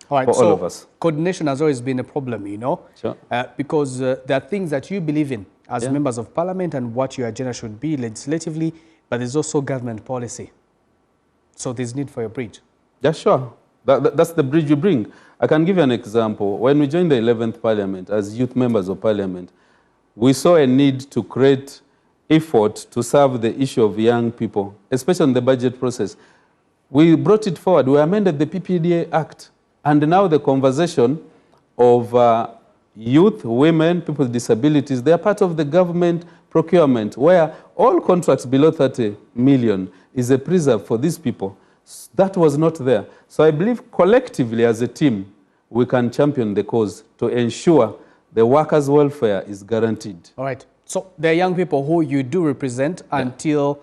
All right, for all of us. Coordination has always been a problem, you know, Sure. because there are things that you believe in as members of parliament and what your agenda should be legislatively, but there's also government policy. So there's need for a bridge. Yeah, sure. That's the bridge you bring. I can give you an example. When we joined the 11th Parliament as youth members of Parliament, we saw a need to create effort to serve the issue of young people, especially in the budget process. We brought it forward. We amended the PPDA Act. And now the conversation of youth, women, people with disabilities, they are part of the government procurement, where all contracts below 30 million is a preserve for these people. That was not there. So I believe collectively as a team, we can champion the cause to ensure the workers' welfare is guaranteed. All right. So there are young people who you do represent until,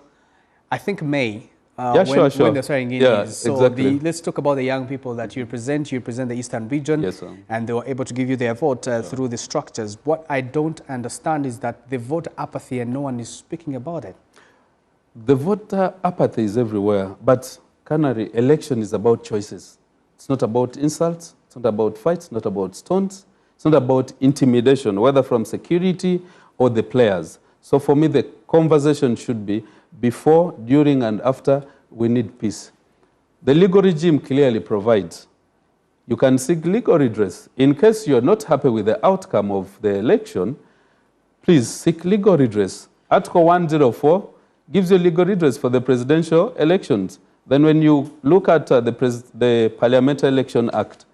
I think, May. When the swearing in is. So exactly. Let's talk about the young people that you represent. You represent the Eastern region. Yes, sir. And they were able to give you their vote through the structures. What I don't understand is that the vote apathy and no one is speaking about it. The voter apathy is everywhere. But, Canary, election is about choices. It's not about insults. It's not about fights. It's not about stones. It's not about intimidation, whether from security or the players. So for me, the conversation should be before, during, and after, we need peace. The legal regime clearly provides. You can seek legal redress. In case you're not happy with the outcome of the election, please seek legal redress. Article 104 gives you legal redress for the presidential elections. Then when you look at the Parliamentary Election Act,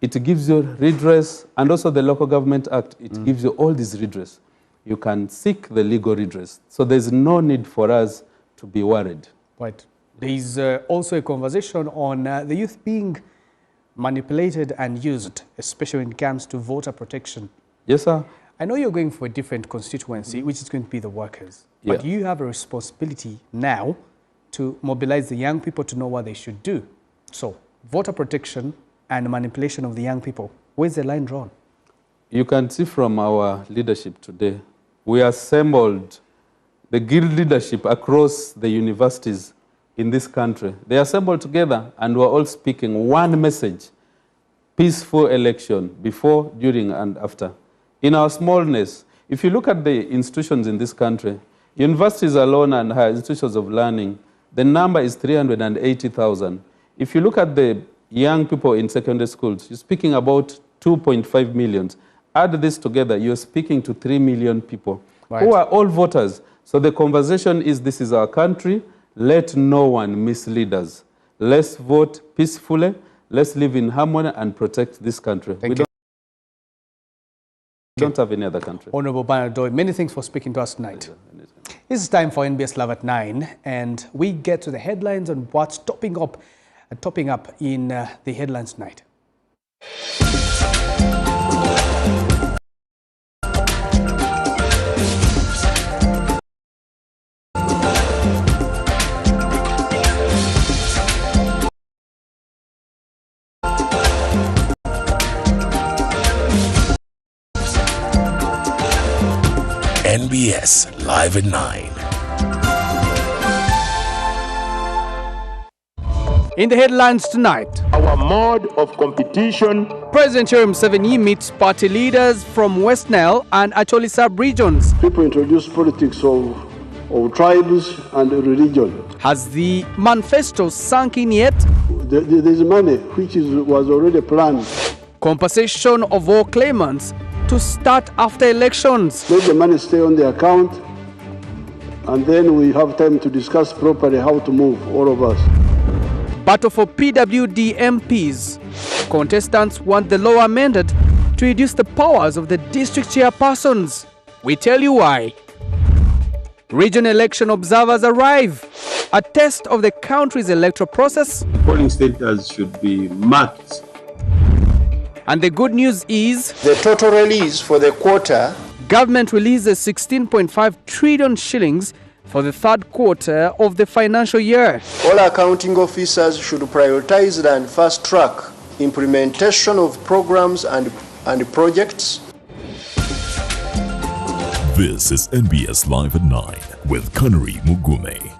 it gives you redress, and also the Local Government Act, it gives you all these redress. You can seek the legal redress. So there's no need for us to be worried. Right. There is also a conversation on the youth being manipulated and used, especially when it comes to voter protection. Yes, sir. I know you're going for a different constituency, which is going to be the workers. Yeah. But you have a responsibility now to mobilize the young people to know what they should do. So, voter protection and manipulation of the young people, where's the line drawn? You can see from our leadership today, we assembled the guild leadership across the universities in this country. They assembled together and were all speaking one message: peaceful election before, during, and after. In our smallness, if you look at the institutions in this country, universities alone and higher institutions of learning, the number is 380,000. If you look at the young people in secondary schools, you're speaking about 2.5 million. Add this together, you're speaking to 3 million people who are all voters. So the conversation is, this is our country. Let no one mislead us. Let's vote peacefully. Let's live in harmony and protect this country. We don't have any other country. Honorable Banadoy, many thanks for speaking to us tonight. This is time for NBS Live at 9, and we get to the headlines and what's topping up in the headlines tonight. NBS Live at 9. In the headlines tonight, our mode of competition. President Yoweri Museveni meets party leaders from West Nile and Acholi sub-regions. People introduce politics of tribes and religion. Has the manifesto sunk in yet? There's money which was already planned. Compensation of all claimants to start after elections. Let the money stay on the account, and then we have time to discuss properly how to move, all of us. Battle for PWD MPs. Contestants want the law amended to reduce the powers of the district chairpersons. We tell you why. Region election observers arrive. A test of the country's electoral process. Polling stations should be marked. And the good news is the total release for the quarter. Government releases 16.5 trillion shillings for the third quarter of the financial year. All accounting officers should prioritize and fast-track implementation of programs and projects. This is NBS Live at 9 with Kanari Mugume.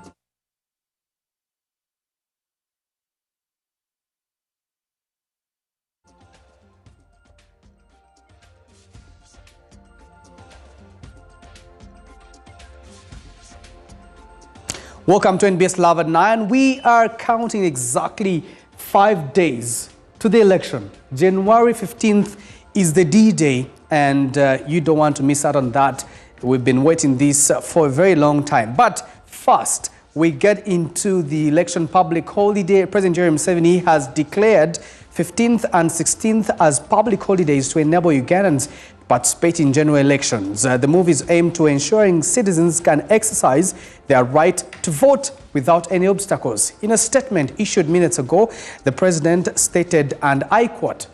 Welcome to NBS Live at 9. We are counting exactly 5 days to the election. January 15th is the D-Day, and you don't want to miss out on that. We've been waiting this for a very long time. But first, we get into the election public holiday. President Yoweri Museveni has declared 15th and 16th as public holidays to enable Ugandans participate in general elections. The move is aimed to ensuring citizens can exercise their right to vote without any obstacles. In a statement issued minutes ago, the president stated, and I quote,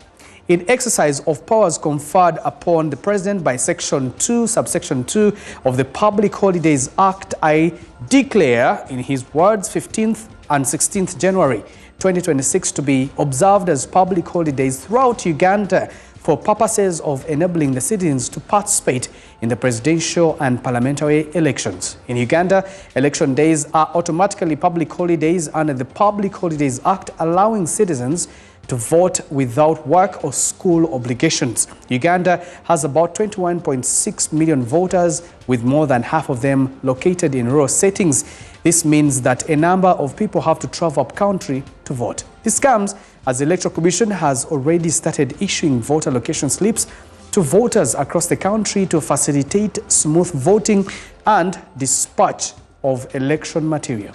"In exercise of powers conferred upon the president by Section 2, subsection 2 of the Public Holidays Act, I declare," in his words, 15th and 16th January 2026 to be observed as public holidays throughout Uganda for purposes of enabling the citizens to participate in the presidential and parliamentary elections. In Uganda, election days are automatically public holidays under the Public Holidays Act, allowing citizens to vote without work or school obligations. Uganda has about 21.6 million voters, with more than half of them located in rural settings. This means that a number of people have to travel up country to vote. This comes as the Electoral Commission has already started issuing voter location slips to voters across the country to facilitate smooth voting and dispatch of election material.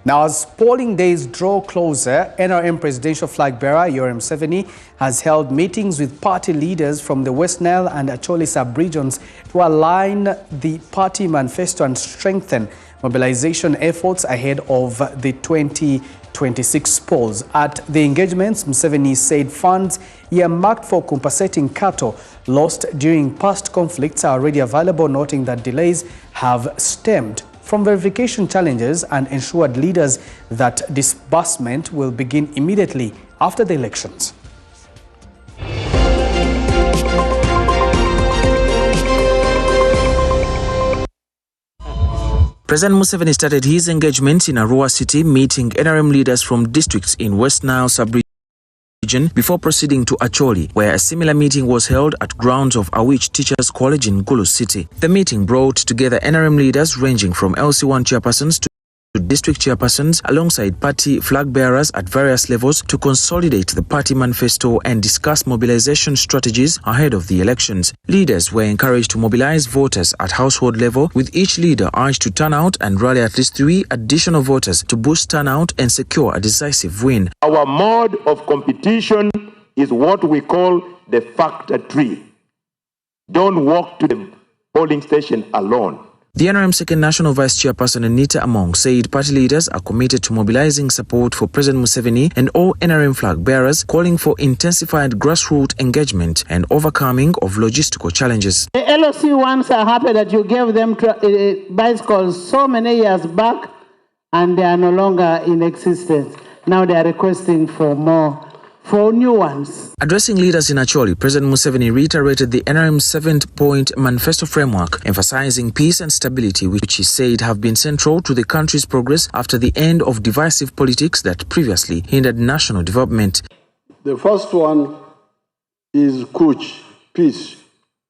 Now, as polling days draw closer, NRM presidential flag bearer Yoweri Museveni has held meetings with party leaders from the West Nile and Acholi sub-regions to align the party manifesto and strengthen mobilization efforts ahead of the 2026 polls. At the engagements, Museveni said funds earmarked for compensating cattle lost during past conflicts are already available, noting that delays have stemmed from verification challenges and ensured leaders that disbursement will begin immediately after the elections. President Museveni started his engagement in Arua City, meeting NRM leaders from districts in West Nile sub-region before proceeding to Acholi, where a similar meeting was held at grounds of Awich Teachers College in Gulu City. The meeting brought together NRM leaders ranging from LC1 chairpersons to district chairpersons alongside party flag bearers at various levels to consolidate the party manifesto and discuss mobilization strategies ahead of the elections. Leaders were encouraged to mobilize voters at household level, with each leader urged to turn out and rally at least 3 additional voters to boost turnout and secure a decisive win. Our mode of competition is what we call the factor tree. Don't walk to the polling station alone. The NRM second national vice chairperson Anita Among said party leaders are committed to mobilizing support for President Museveni and all NRM flag bearers, calling for intensified grassroots engagement and overcoming of logistical challenges. The LOC ones are happy that you gave them bicycles so many years back and they are no longer in existence. Now they are requesting for new ones. Addressing leaders in Acholi, President Museveni reiterated the NRM 7-point manifesto framework, emphasizing peace and stability, which he said have been central to the country's progress after the end of divisive politics that previously hindered national development. The first one is Kuch, peace.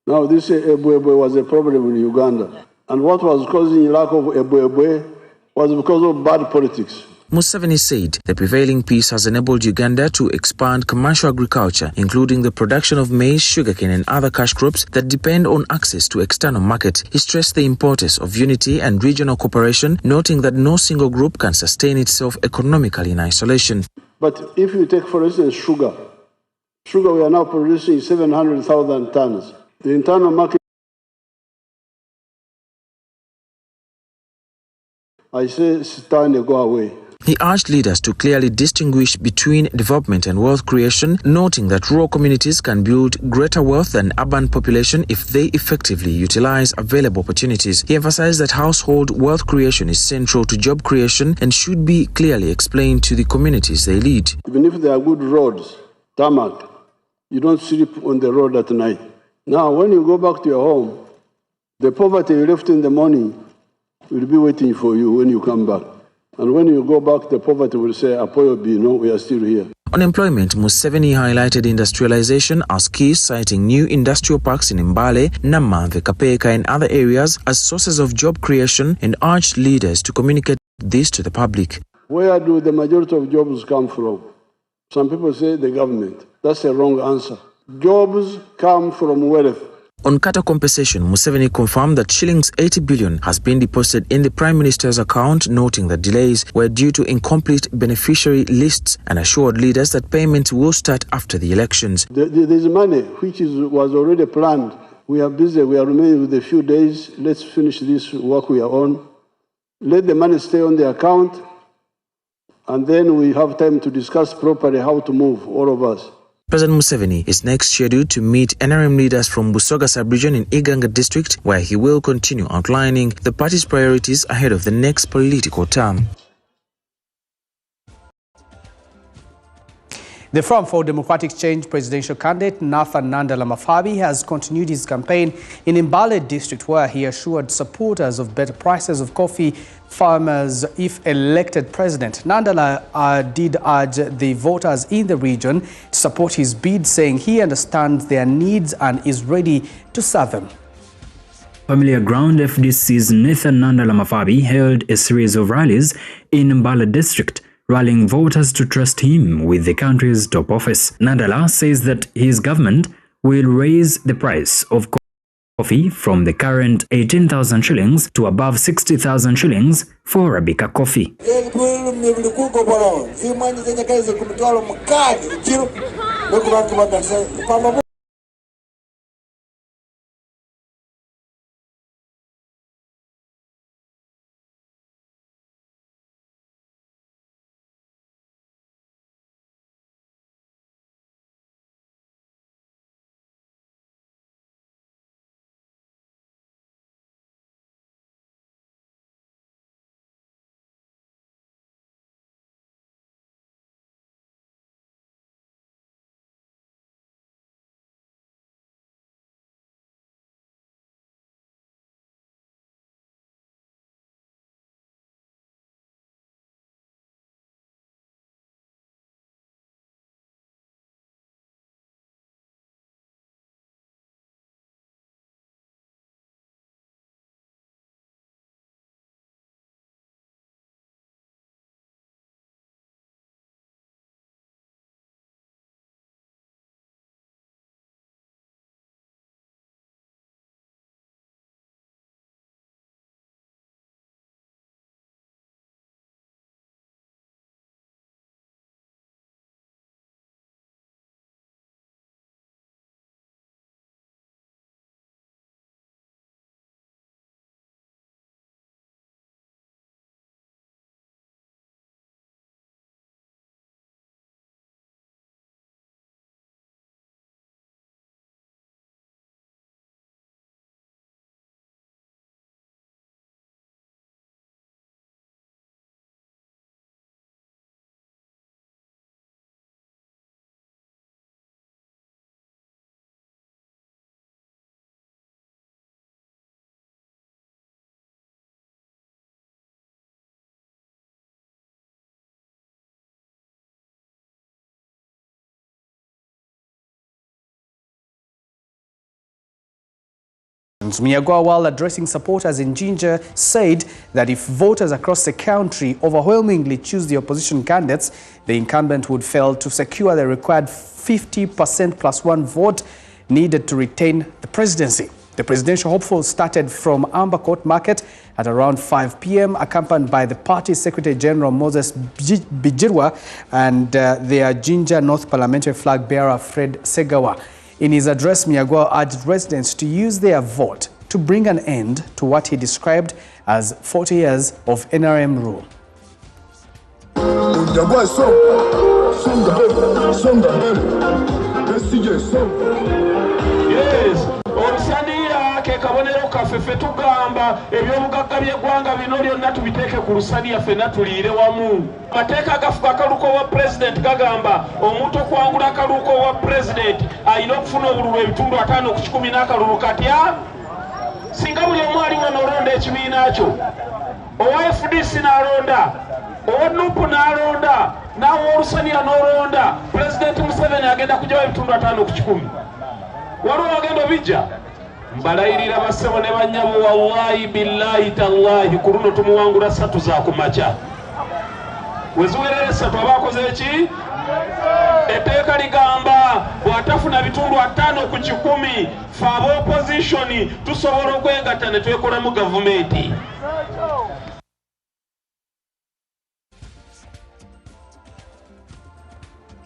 Now this Ebwebwe was a problem in Uganda. And what was causing lack of Ebwebwe was because of bad politics. Museveni said the prevailing peace has enabled Uganda to expand commercial agriculture, including the production of maize, sugarcane and other cash crops that depend on access to external markets. He stressed the importance of unity and regional cooperation, noting that no single group can sustain itself economically in isolation. But if you take, for instance, sugar we are now producing 700,000 tons. The internal market, I say, it's time to go away. He urged leaders to clearly distinguish between development and wealth creation, noting that rural communities can build greater wealth than urban population if they effectively utilize available opportunities. He emphasized that household wealth creation is central to job creation and should be clearly explained to the communities they lead. Even if there are good roads, tarmac, you don't sleep on the road at night. Now, when you go back to your home, the poverty you left in the morning will be waiting for you when you come back. And when you go back, the poverty will say, Apoyo B, no, we are still here. On employment, Museveni highlighted industrialization as key, citing new industrial parks in Mbale, Namanthe, Kapeka and other areas as sources of job creation, and urged leaders to communicate this to the public. Where do the majority of jobs come from? Some people say the government. That's a wrong answer. Jobs come from wealth. On cattle compensation, Museveni confirmed that shillings 80 billion has been deposited in the Prime Minister's account, noting that delays were due to incomplete beneficiary lists, and assured leaders that payments will start after the elections. There's money which was already planned. We are busy. We are remaining with a few days. Let's finish this work we are on. Let the money stay on the account, and then we have time to discuss properly how to move, all of us. President Museveni is next scheduled to meet NRM leaders from Busoga sub-region in Iganga district, where he will continue outlining the party's priorities ahead of the next political term. The Forum for Democratic Change presidential candidate Nathan Nandala Mafabi has continued his campaign in Mbale district, where he assured supporters of better prices of coffee farmers if elected president. Nandala did urge the voters in the region to support his bid, saying he understands their needs and is ready to serve them. Familiar ground FDC's Nathan Nandala Mafabi held a series of rallies in Mbale district, rallying voters to trust him with the country's top office. Nandala says that his government will raise the price of coffee from the current 18,000 shillings to above 60,000 shillings for Arabica coffee. Mnyagwa, while addressing supporters in Jinja, said that if voters across the country overwhelmingly choose the opposition candidates, the incumbent would fail to secure the required 50% plus one vote needed to retain the presidency. The presidential hopeful started from Amber Court Market at around 5 p.m, accompanied by the party Secretary General Moses Bijirwa and their Jinja North parliamentary flag bearer Fred Segawa. In his address, Mnyagwa urged residents to use their vote to bring an end to what he described as 40 years of NRM rule. Yes. Kabonero kafefe tugamba ebyobugagga by'eggwanga bino byonna tubiteeke ku lusaniya ffenna tuliire wamu. Amateeka agafuga akaluko wa president gagamba omuntu okwangula akaluko wa president alina okufuna obululu ebitundu 5 ku 10 n'akalulu katya. Singa buli omu ali wano olonda ekibiina kyo owa FDC n'alonda Onupu n'alonda nawo olusaniya n'olonda President Museveni agenda kujawa ebitundu 5 ku 10. Waliwo agenda obijja mbalayirira bassebo ne bannyabo wallahi billahi tallahi ku luno tumuwangula 3 za kumakya. Weziwerere 3 abakoze eki? Etteeka ligamba bw'atafuna bitundu 5 ku 10 fe ab'opposition tusobola okwegatta ne twekolamu gavumenti.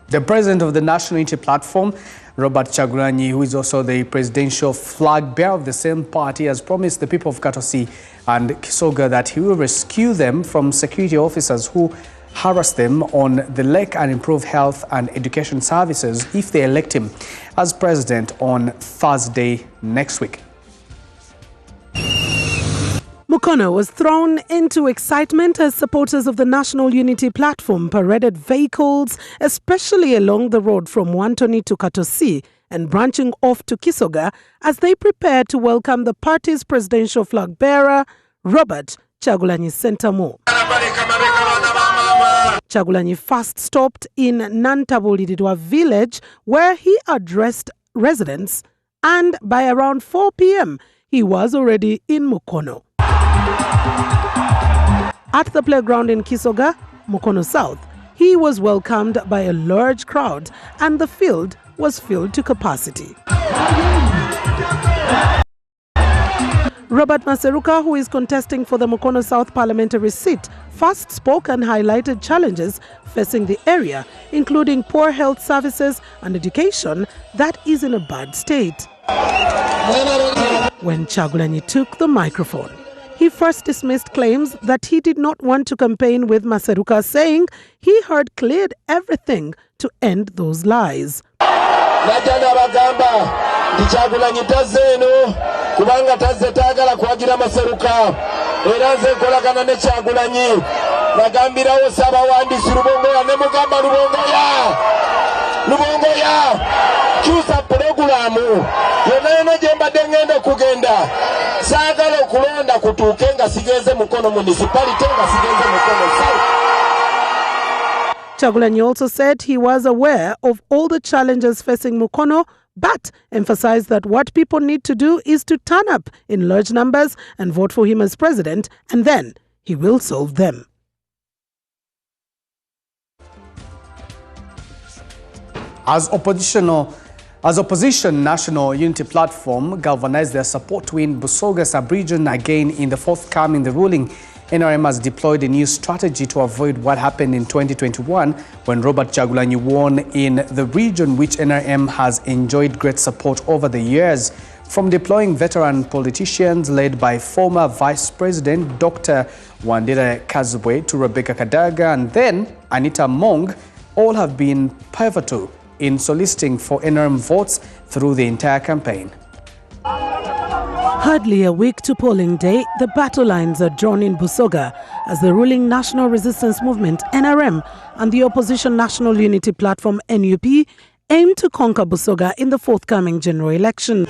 The president of the National Unity Platform, Robert Kyagulanyi, who is also the presidential flag bearer of the same party, has promised the people of Katosi and Kisoga that he will rescue them from security officers who harass them on the lake and improve health and education services if they elect him as president on Thursday next week. Mukono was thrown into excitement as supporters of the National Unity Platform paraded vehicles, especially along the road from Wantoni to Katosi and branching off to Kisoga as they prepared to welcome the party's presidential flag bearer, Robert Kyagulanyi Ssentamu. Kyagulanyi first stopped in Nantabulirirwa village where he addressed residents, and by around 4 p.m. he was already in Mukono. At the playground in Kisoga, Mukono South, he was welcomed by a large crowd and the field was filled to capacity. Robert Maseruka, who is contesting for the Mukono South parliamentary seat, first spoke and highlighted challenges facing the area, including poor health services and education that is in a bad state. When Kyagulanyi took the microphone, he first dismissed claims that he did not want to campaign with Maseruka, saying he had cleared everything to end those lies. Kubanga tazze taagala kwagira Maseruka era nze nkolagana ne Kyagulanyi nagambirawo Ssaabawandiisi Lubongoya ne mugamba Lubongoya kyusa pulogulaamu yonna gye mbadde ngenda okugenda saagala okulonda kutuuke nga sigenze Mukono municipality nga sigenze Mukono South. Kyagulanyi also said he was aware of all the challenges facing Mukono, but emphasized that what people need to do is to turn up in large numbers and vote for him as president, and then he will solve them. As opposition National Unity Platform galvanized their support to win Busoga sub-region again in the forthcoming ruling, NRM has deployed a new strategy to avoid what happened in 2021 when Robert Kyagulanyi won in the region, which NRM has enjoyed great support over the years. From deploying veteran politicians led by former Vice President Dr. Wandera Kazibwe to Rebecca Kadaga and then Anita Mong, all have been pivotal in soliciting for NRM votes through the entire campaign. Hardly a week to polling day, the battle lines are drawn in Busoga as the ruling National Resistance Movement, NRM, and the opposition National Unity Platform, NUP, aim to conquer Busoga in the forthcoming general election.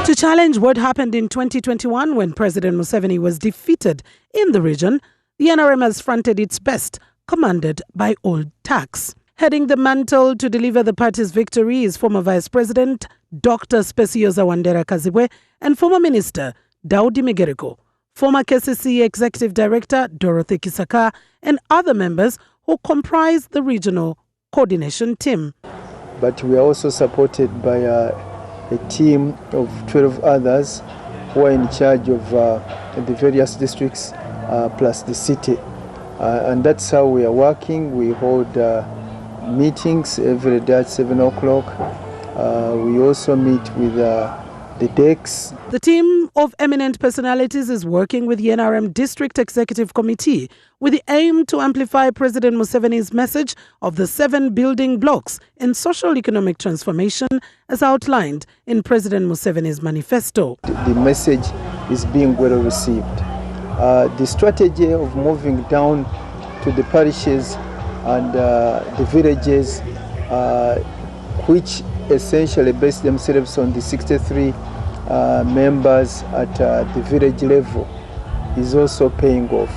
To challenge what happened in 2021 when President Museveni was defeated in the region, the NRM has fronted its best, commanded by Old Tax. Heading the mantle to deliver the party's victory is former Vice President Dr. Specioza Wandera Kazibwe and former Minister Daudi Migereko, former KCC Executive Director Dorothy Kisaka, and other members who comprise the regional coordination team. But we are also supported by a team of 12 others who are in charge of the various districts plus the city. And that's how we are working. We hold meetings every day at 7 o'clock. We also meet with the decks. The team of eminent personalities is working with the NRM District Executive Committee with the aim to amplify President Museveni's message of the 7 building blocks in social economic transformation as outlined in President Museveni's manifesto. The message is being well received. The strategy of moving down to the parishes and the villages, which essentially base themselves on the 63 members at the village level, is also paying off.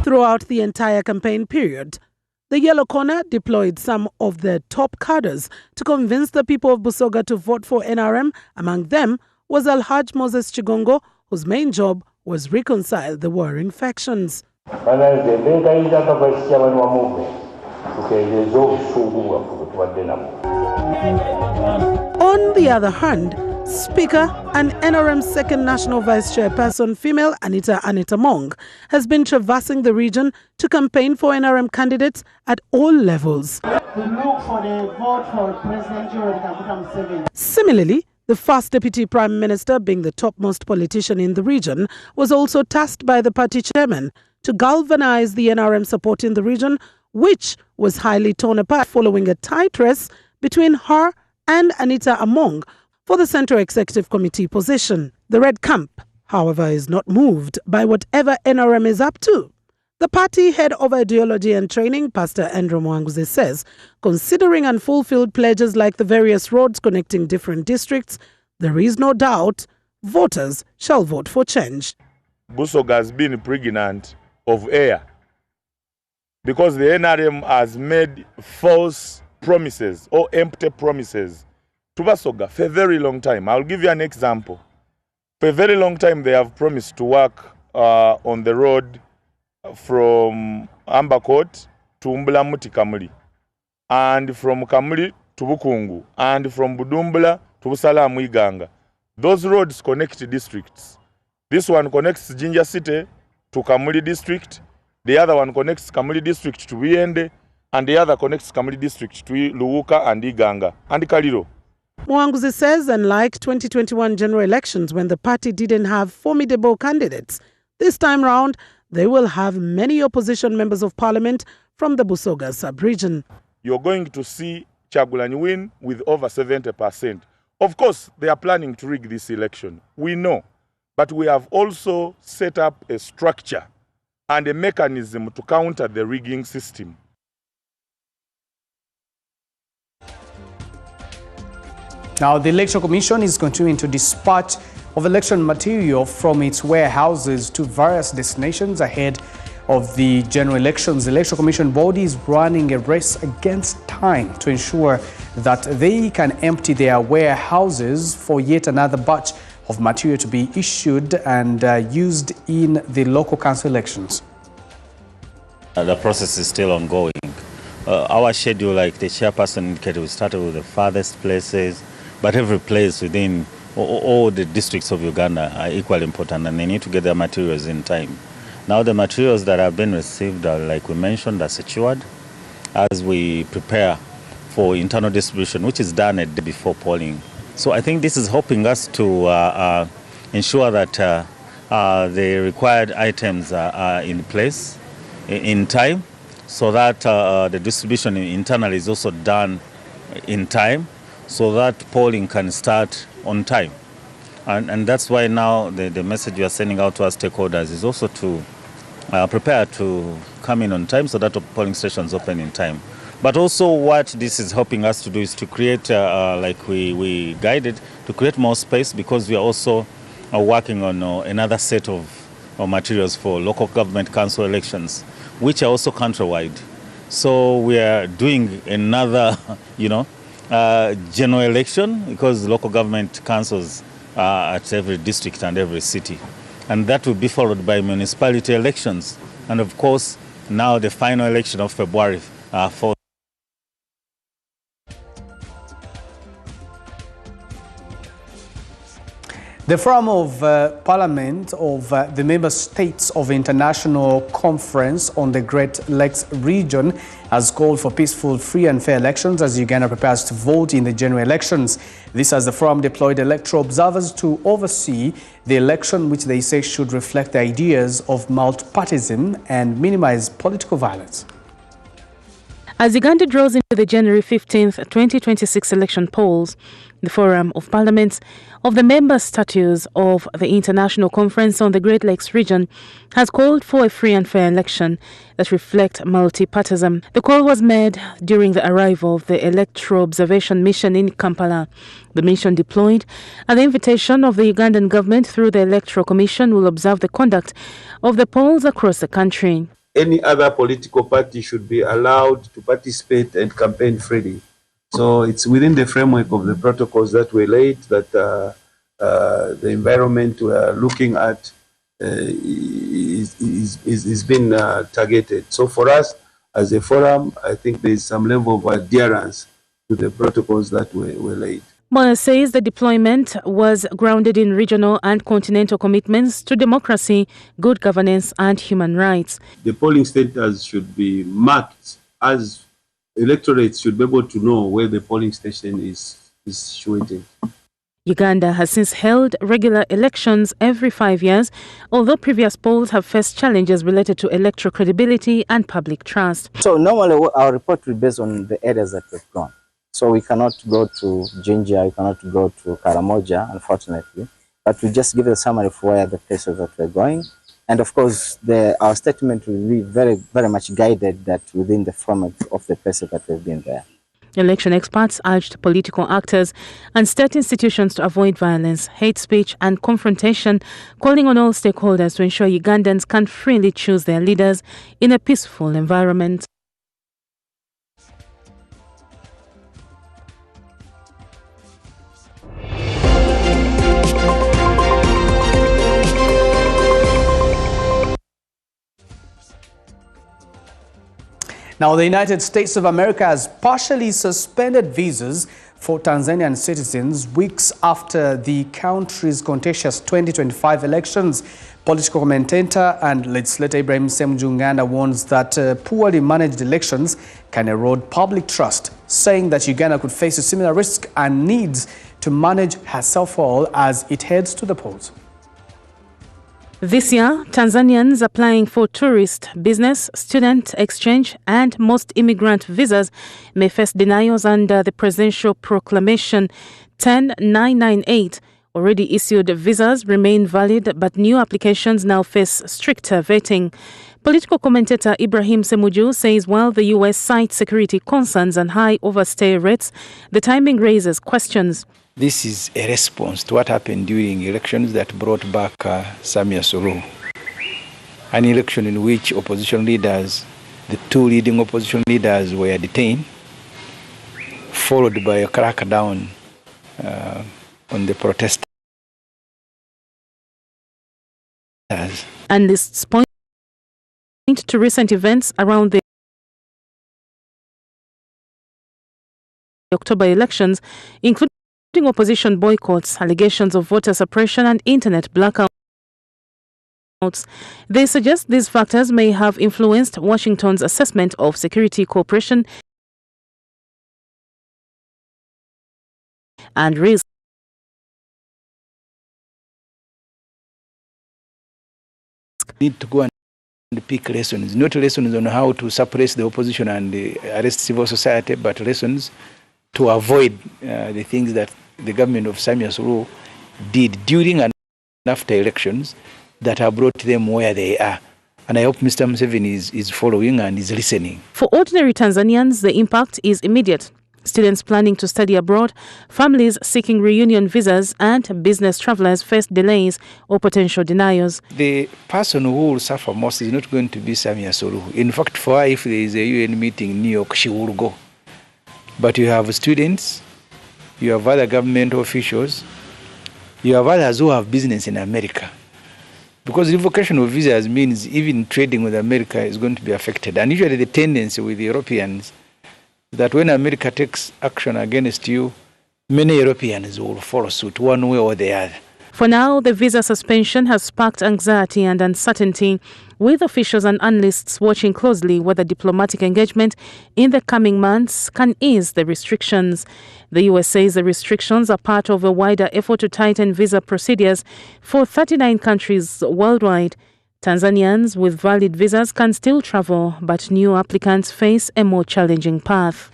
throughout the entire campaign period. The Yellow Corner deployed some of their top cadres to convince the people of Busoga to vote for NRM. Among them was Alhaj Moses Chigongo, whose main job was reconcile the warring factions. On the other hand, Speaker and NRM's second national vice chairperson, female Anita Mong, has been traversing the region to campaign for NRM candidates at all levels. We look for the vote for President Yoweri Kaguta Museveni. Similarly, the first deputy prime minister, being the topmost politician in the region, was also tasked by the party chairman to galvanize the NRM support in the region, which was highly torn apart following a tight race between her and Anita Mong for the Central Executive Committee position. The Red Camp, however, is not moved by whatever NRM is up to. The party head of ideology and training, Pastor Andrew Mwanguzi, says, considering unfulfilled pledges like the various roads connecting different districts, there is no doubt voters shall vote for change. Busoga has been pregnant of air because the NRM has made false promises or empty promises to Busoga for a very long time. I'll give you an example. For a very long time, they have promised to work on the road from Ambakot to Mbulamuti Kamuli, and from Kamuli to Bukungu, and from Budumbula to Busala Mwiganga. Those roads connect districts. This one connects Jinja City to Kamuli district, the other one connects Kamuli district to Wiende, and the other connects Kamuli district to Luwuka and Iganga and Kaliro. Mwanguzi says, unlike 2021 general elections when the party didn't have formidable candidates, this time round they will have many opposition members of parliament from the Busoga sub-region. You're going to see Kyagulanyi win with over 70%. Of course, they are planning to rig this election. We know. But we have also set up a structure and a mechanism to counter the rigging system. Now, the Electoral Commission is continuing to dispatch of election material from its warehouses to various destinations ahead of the general elections. The Electoral Commission body is running a race against time to ensure that they can empty their warehouses for yet another batch of material to be issued and used in the local council elections. The process is still ongoing. Our schedule, like the chairperson indicated, we started with the farthest places, but every place within all the districts of Uganda are equally important, and they need to get their materials in time. Now the materials that have been received, like we mentioned, are secured as we prepare for internal distribution, which is done a day before polling. So I think this is helping us to ensure that the required items are in place in time, so that the distribution internally is also done in time, so that polling can start on time. And that's why now the message we are sending out to our stakeholders is also to prepare to come in on time so that polling stations open in time. But also what this is helping us to do is to create, like we guided, to create more space, because we are also working on another set of materials for local government council elections, which are also countrywide. So we are doing another, general election, because local government councils are at every district and every city. And that will be followed by municipality elections. And of course, now the final election of February for The Forum of Parliament of the Member States of the International Conference on the Great Lakes region has called for peaceful, free and fair elections as Uganda prepares to vote in the general elections. This as the forum deployed electoral observers to oversee the election, which they say should reflect the ideas of multipartyism and minimize political violence. As Uganda draws into the January 15th, 2026 election polls, the Forum of Parliaments of the Member States of the International Conference on the Great Lakes region has called for a free and fair election that reflect multipartyism. The call was made during the arrival of the Electoral Observation Mission in Kampala. The mission deployed at the invitation of the Ugandan government through the Electoral Commission will observe the conduct of the polls across the country. any other political party should be allowed to participate and campaign freely. So it's within the framework of the protocols that were laid that the environment we are looking at is being targeted. So for us as a forum, I think there is some level of adherence to the protocols that were laid. Moyo says the deployment was grounded in regional and continental commitments to democracy, good governance and human rights. The polling centers should be marked as electorates should be able to know where the polling station is situated. Uganda has since held regular elections every 5 years, although previous polls have faced challenges related to electoral credibility and public trust. So normally our report will be based on the areas that we've gone. So we cannot go to Jinja, we cannot go to Karamoja, unfortunately, but we just give a summary of where the places that we're going. And of course, our statement will be very, very much guided that within the format of the places that we've been there. Election experts urged political actors and state institutions to avoid violence, hate speech and confrontation, calling on all stakeholders to ensure Ugandans can freely choose their leaders in a peaceful environment. Now, the United States of America has partially suspended visas for Tanzanian citizens weeks after the country's contentious 2025 elections. Political commentator and legislator Ibrahim Semjunganda warns that poorly managed elections can erode public trust, saying that Uganda could face a similar risk and needs to manage herself well as it heads to the polls. This year, Tanzanians applying for tourist, business, student, exchange and most immigrant visas may face denials under the Presidential Proclamation 10998. Already issued visas remain valid, but new applications now face stricter vetting. Political commentator Ibrahim Semuju says while the U.S. cites security concerns and high overstay rates, the timing raises questions. This is a response to what happened during elections that brought back Samia Suluhu. An election in which opposition leaders, the two leading opposition leaders, were detained, followed by a crackdown on the protesters. Analysts point to recent events around the October elections, including opposition boycotts, allegations of voter suppression and internet blackouts. They suggest these factors may have influenced Washington's assessment of security cooperation and risk. Need to go and pick lessons, not lessons on how to suppress the opposition and arrest civil society, but lessons to avoid the things that the government of Samia Suluhu did during and after elections that have brought them where they are. And I hope Mr. Museveni is following and is listening. For ordinary Tanzanians, the impact is immediate. Students planning to study abroad, families seeking reunion visas, and business travelers face delays or potential denials. The person who will suffer most is not going to be Samia Suluhu. In fact, for her, if there is a UN meeting in New York, she will go. But you have students, you have other government officials, you have others who have business in America. Because revocation of visas means even trading with America is going to be affected. And usually the tendency with the Europeans is that when America takes action against you, many Europeans will follow suit one way or the other. For now, the visa suspension has sparked anxiety and uncertainty, with officials and analysts watching closely whether diplomatic engagement in the coming months can ease the restrictions. The US says the restrictions are part of a wider effort to tighten visa procedures for 39 countries worldwide. Tanzanians with valid visas can still travel, but new applicants face a more challenging path.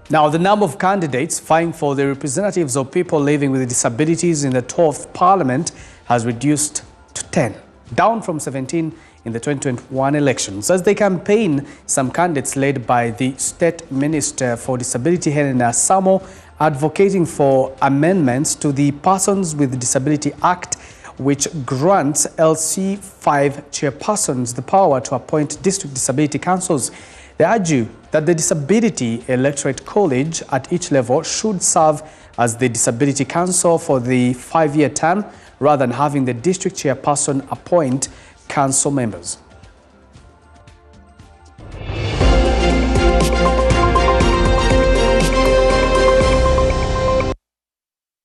Now, the number of candidates vying for the representatives of people living with disabilities in the 12th Parliament has reduced to 10, down from 17 in the 2021 elections. As they campaign, some candidates led by the State Minister for Disability, Helena Samo, advocating for amendments to the Persons with Disability Act, which grants LC5 chairpersons the power to appoint district disability councils. They argue that the Disability Electorate College at each level should serve as the Disability Council for the 5-year term rather than having the district chairperson appoint council members.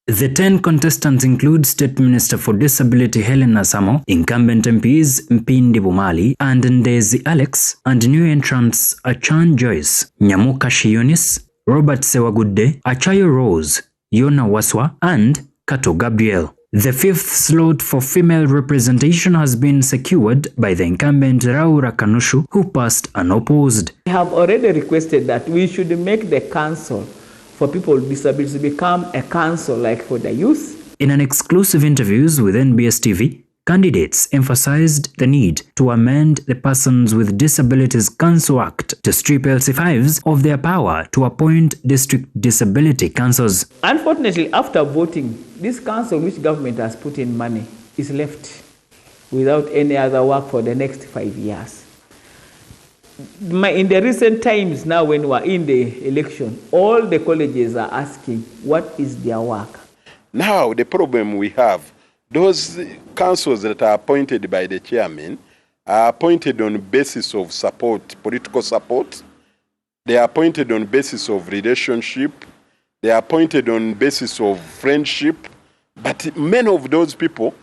The 10 contestants include State Minister for Disability Helen Nasamo, incumbent MPs Mpindi Bumali and Ndezi Alex, and new entrants Achan Joyce, Nyamuka Shionis, Robert Sewagudde, Achayo Rose, Yona Waswa, and Kato Gabriel. The fifth slot for female representation has been secured by the incumbent Raura Kanushu, who passed unopposed. We have already requested that we should make the council for people with disabilities become a council like for the youth. In an exclusive interviews with NBS TV, candidates emphasized the need to amend the Persons with Disabilities Council Act to strip LC5s of their power to appoint district disability councils. Unfortunately, after voting, this council which government has put in money is left without any other work for the next 5 years. In the recent times now when we are in the election, all the colleges are asking what is their work. Now the problem we have, those councils that are appointed by the chairman are appointed on basis of support, political support. They are appointed on basis of relationship. They are appointed on basis of friendship. But many of those people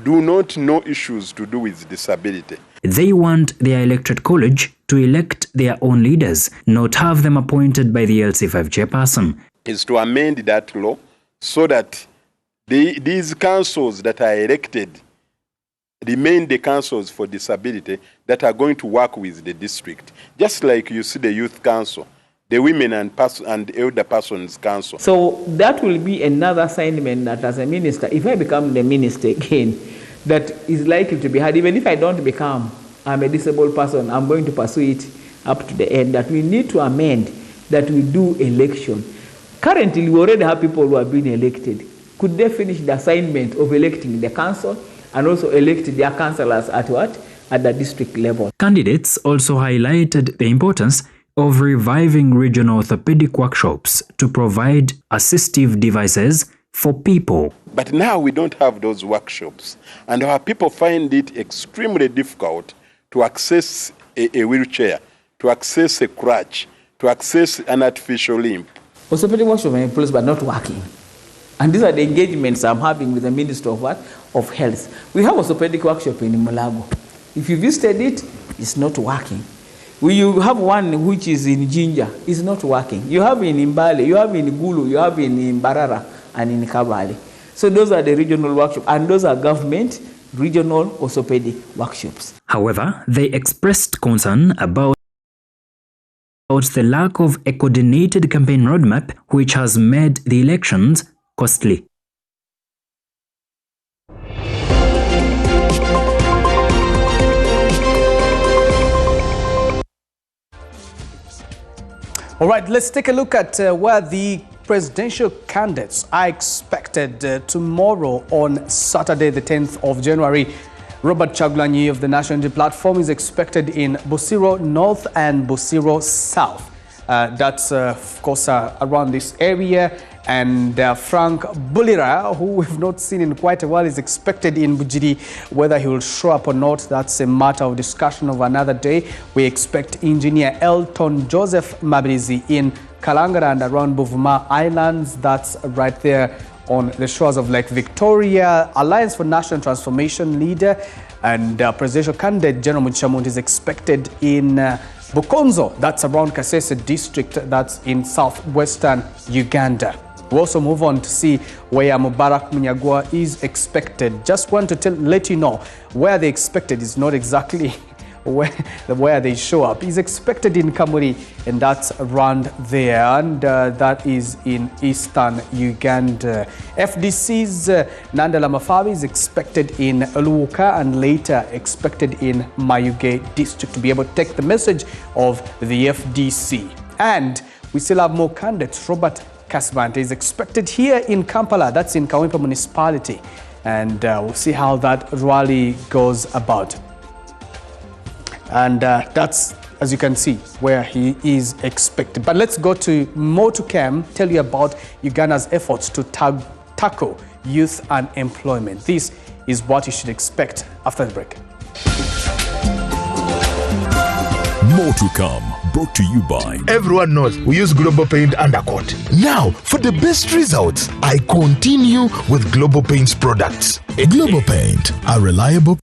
do not know issues to do with disability. They want their electorate college to elect their own leaders, not have them appointed by the LC5 chairperson. Is to amend that law so that these councils that are elected remain the councils for disability that are going to work with the district. Just like you see the youth council, the women and elder persons council. So that will be another assignment that as a minister, if I become the minister again, that is likely to be hard. Even if I don't become, I'm a disabled person, I'm going to pursue it up to the end, that we need to amend, that we do election. Currently, we already have people who have been elected. Could they finish the assignment of electing the council and also elect their councillors at what? At the district level. Candidates also highlighted the importance of reviving regional orthopedic workshops to provide assistive devices for people. But now we don't have those workshops, and our people find it extremely difficult to access a wheelchair, to access a crutch, to access an artificial limb. Orthopedic workshops are in place but not working. And these are the engagements I'm having with the Minister of what? Of Health. We have a orthopedic workshop in Mulago. If you visited it, it's not working. You have one which is in Jinja, it's not working. You have in Mbale, you have in Gulu, you have in Mbarara and in Kabale. So those are the regional workshops, and those are government regional orthopedic workshops. However, they expressed concern about the lack of a coordinated campaign roadmap, which has made the elections costly. All right, let's take a look at where the presidential candidates are expected tomorrow on Saturday, the 10th of January. Robert Chagulanyi of the National Unity Platform is expected in Busiro North and Busiro South. That's, of course, around this area. And Frank Bulira, who we've not seen in quite a while, is expected in Bujiri. Whether he will show up or not, that's a matter of discussion of another day. We expect engineer Elton Joseph Mabirizi in Kalangara and around Buvuma Islands. That's right there on the shores of Lake Victoria. Alliance for National Transformation leader and presidential candidate General Muchamundi is expected in Bukonzo. That's around Kasese district. That's in southwestern Uganda. We also move on to see where Mubarak Munyagwa is expected. Just want to let you know where they expected is not exactly where they show up. He's expected in Kamuri, and that's around there, and that is in eastern Uganda. FDC's Nandala Mafabi is expected in Luuka and later expected in Mayuge district to be able to take the message of the FDC. And we still have more candidates. Robert Kasbante is expected here in Kampala, that's in Kawempe municipality. and we'll see how that rally goes about. And that's, as you can see, where he is expected. But let's go to Motucam, tell you about Uganda's efforts to tackle youth unemployment. This is what you should expect after the break. More to come, brought to you by... Everyone knows we use Global Paint Undercoat. Now, for the best results, I continue with Global Paint's products. Global Paint, a reliable...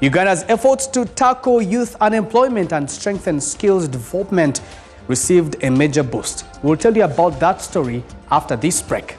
Uganda's efforts to tackle youth unemployment and strengthen skills development received a major boost. We'll tell you about that story after this break.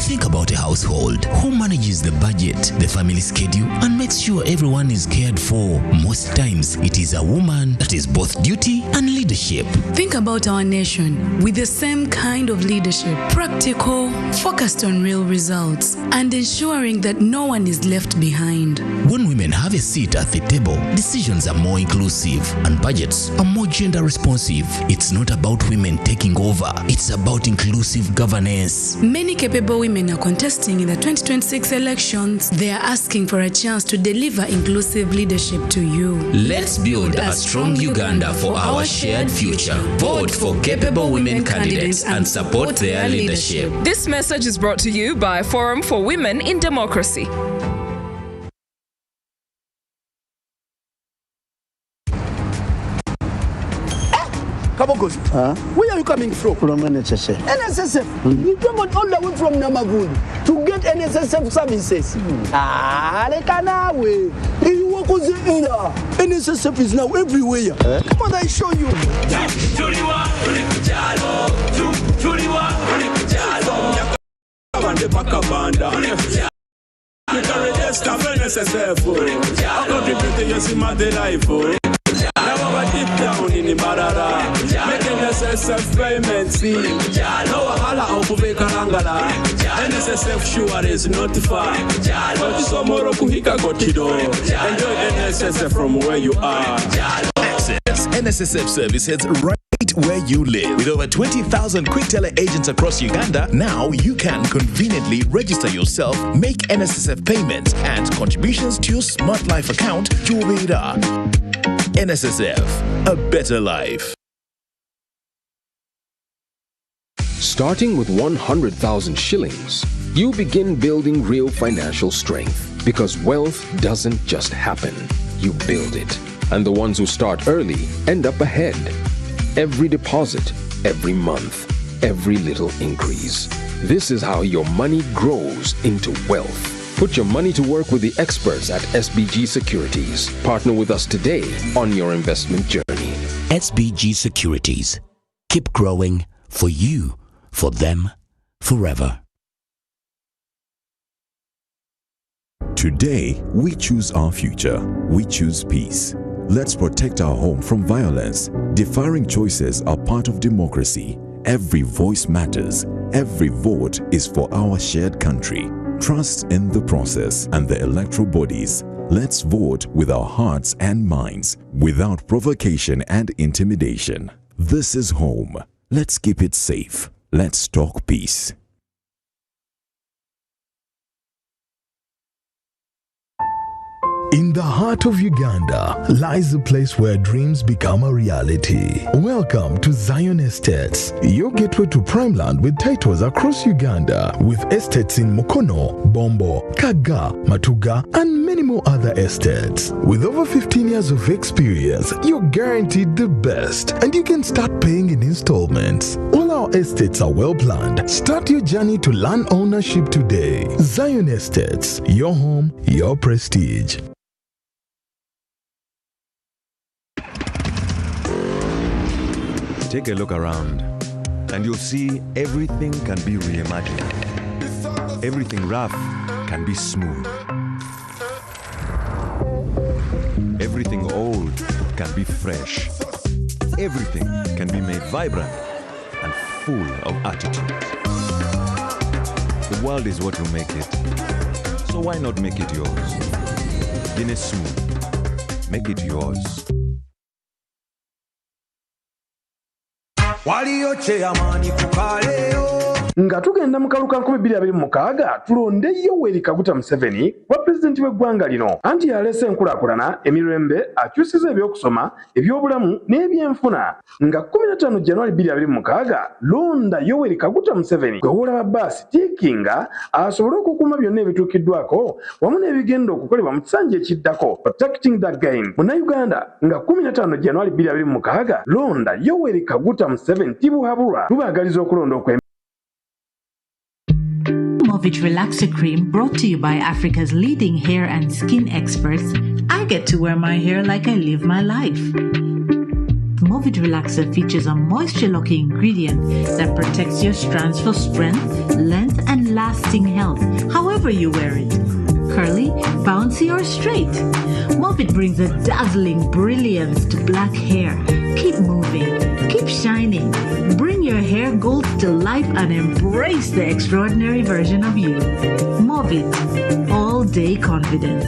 Think about a household who manages the budget, the family schedule, and makes sure everyone is cared for. Most times, it is a woman that is both duty and leadership. Think about our nation with the same kind of leadership, practical, focused on real results, and ensuring that no one is left behind. When women have a seat at the table, decisions are more inclusive and budgets are more gender responsive. It's not about women taking over, it's about inclusive governance. Many capable women are contesting in the 2026 elections. They are asking for a chance to deliver inclusive leadership to you. Let's build a strong Uganda for our shared future. Vote for capable women candidates and support their leadership. This message is brought to you by Forum for Women in Democracy. Kabogozi, where are you coming from? From NSSF. NSSF? You come all the way from Namaguni to get NSSF services. Lekanawe. You work with the NSSF is now everywhere. Come on, I show you. Deep down in the Marara, making NSSF payments. No wahala okuveka langala. NSSF sure is not far. But tomorrow kuhika kotido. Enjoy NSSF from where you are. Access NSSF services right where you live. With over 20,000 quick teller agents across Uganda, now you can conveniently register yourself, make NSSF payments and contributions to your Smart Life account to Obeda. NSSF, a better life. Starting with 100,000 shillings, you begin building real financial strength, because wealth doesn't just happen, you build it. And the ones who start early end up ahead. Every deposit, every month, every little increase. This is how your money grows into wealth. Put your money to work with the experts at SBG Securities. Partner with us today on your investment journey. SBG Securities. Keep growing for you, for them, forever. Today, we choose our future. We choose peace. Let's protect our home from violence. Differing choices are part of democracy. Every voice matters. Every vote is for our shared country. Trust in the process and the electoral bodies. Let's vote with our hearts and minds, without provocation and intimidation. This is home. Let's keep it safe. Let's talk peace. In the heart of Uganda lies a place where dreams become a reality. Welcome to Zion Estates, your gateway to prime land with titles across Uganda, with estates in Mukono, Bombo, Kaga, Matuga, and many more other estates. With over 15 years of experience, you're guaranteed the best, and you can start paying in installments. All our estates are well planned. Start your journey to land ownership today. Zion Estates, your home, your prestige. Take a look around and you'll see everything can be reimagined. Everything rough can be smooth. Everything old can be fresh. Everything can be made vibrant and full of attitude. The world is what you make it. So why not make it yours? Guinness Smooth. Make it yours. Nga tugenda mu kaluka 2026 tulonde Yoweri Kaguta Museveni wa pulezidenti w'eggwanga lino anti yalese enkulaakulana emirembe akyusiza ebyokusoma ebyobulamu n'ebyenfuna nga 15 January 2026 londa Yoweri Kaguta Museveni gwe woolaba baasi tiikinga asobole okukuuma byonna ebituukiddwako wamu n'ebigenda okukolebwa mu kisanja ekiddako protecting the game Munnayuganda nga 15 January 2026 londa Yoweri Kaguta Museveni tibuhabulwa tubaagaliza okulonda Movit Relaxer Cream, brought to you by Africa's leading hair and skin experts. I get to wear my hair like I live my life. Movit Relaxer features a moisture-locking ingredient that protects your strands for strength, length, and lasting health, however you wear it. Curly, bouncy, or straight. Movit brings a dazzling brilliance to black hair. Keep moving, keep shining. Bring your hair gold to life and embrace the extraordinary version of you. Movit, all day confidence.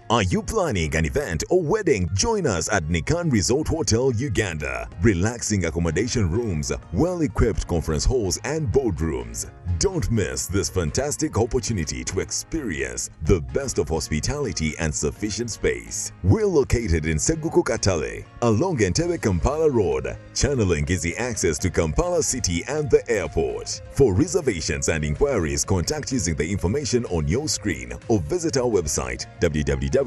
Are you planning an event or wedding? Join us at Nikan Resort Hotel, Uganda. Relaxing accommodation rooms, well-equipped conference halls and boardrooms. Don't miss this fantastic opportunity to experience the best of hospitality and sufficient space. We're located in Seguku Katale, along Entebbe Kampala Road, channeling easy access to Kampala City and the airport. For reservations and inquiries, contact using the information on your screen or visit our website www.nikanresort.com.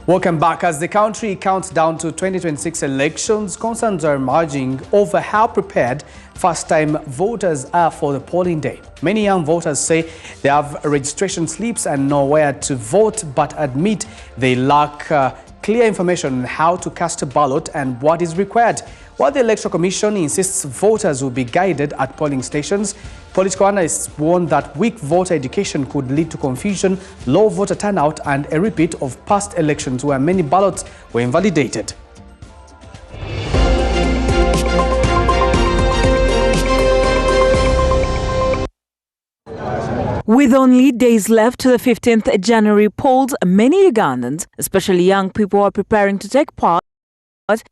Welcome back. As the country counts down to 2026 elections, concerns are emerging over how prepared first-time voters are for the polling day. Many young voters say they have registration slips and know where to vote, but admit they lack clear information on how to cast a ballot and what is required. While the Electoral Commission insists voters will be guided at polling stations, political analysts warn that weak voter education could lead to confusion, low voter turnout, and a repeat of past elections where many ballots were invalidated. With only days left to the 15th January polls, many Ugandans, especially young people, are preparing to take part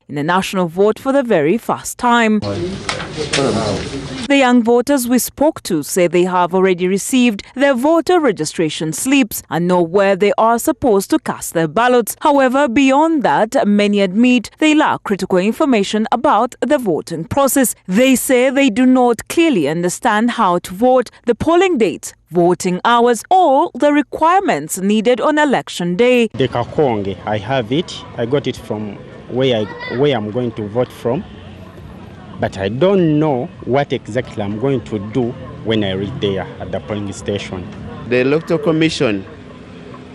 in a national vote for the very first time. The young voters we spoke to say they have already received their voter registration slips and know where they are supposed to cast their ballots. However, beyond that, many admit they lack critical information about the voting process. They say they do not clearly understand how to vote, the polling dates, voting hours, or the requirements needed on election day. The Kakonge, I have it. I got it from where I'm going to vote from, but I don't know what exactly I'm going to do when I reach there at the polling station. The Electoral Commission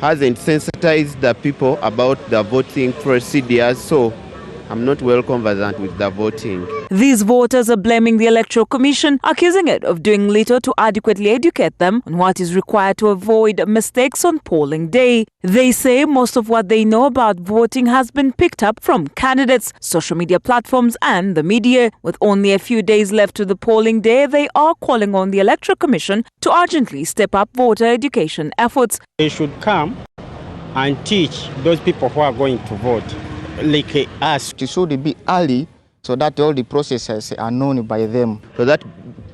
hasn't sensitized the people about the voting procedures, so I'm not well conversant with the voting. These voters are blaming the Electoral Commission, accusing it of doing little to adequately educate them on what is required to avoid mistakes on polling day. They say most of what they know about voting has been picked up from candidates, social media platforms, and the media. With only a few days left to the polling day, they are calling on the Electoral Commission to urgently step up voter education efforts. They should come and teach those people who are going to vote, like us. It should be early so that all the processes are known by them. So that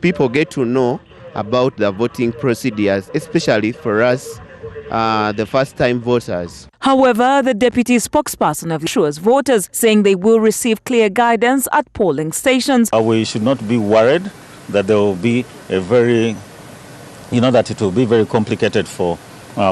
people get to know about the voting procedures, especially for us, the first-time voters. However, the deputy spokesperson assures voters, saying they will receive clear guidance at polling stations. We should not be worried that there will be that it will be very complicated for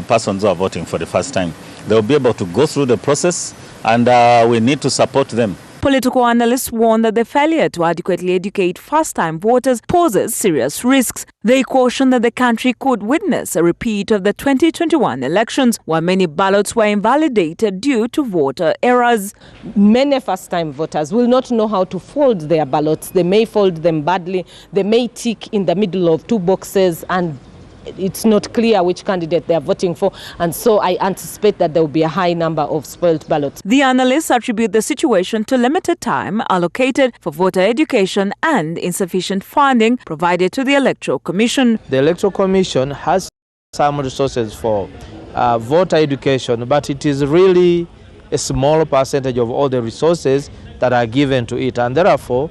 persons who are voting for the first time. They will be able to go through the process, and we need to support them. Political analysts warn that the failure to adequately educate first-time voters poses serious risks. They caution that the country could witness a repeat of the 2021 elections, where many ballots were invalidated due to voter errors. Many first-time voters will not know how to fold their ballots. They may fold them badly. They may tick in the middle of two boxes, and it's not clear which candidate they are voting for, and so I anticipate that there will be a high number of spoiled ballots. The analysts attribute the situation to limited time allocated for voter education and insufficient funding provided to the Electoral Commission. The Electoral Commission has some resources for voter education, but it is really a small percentage of all the resources that are given to it, and therefore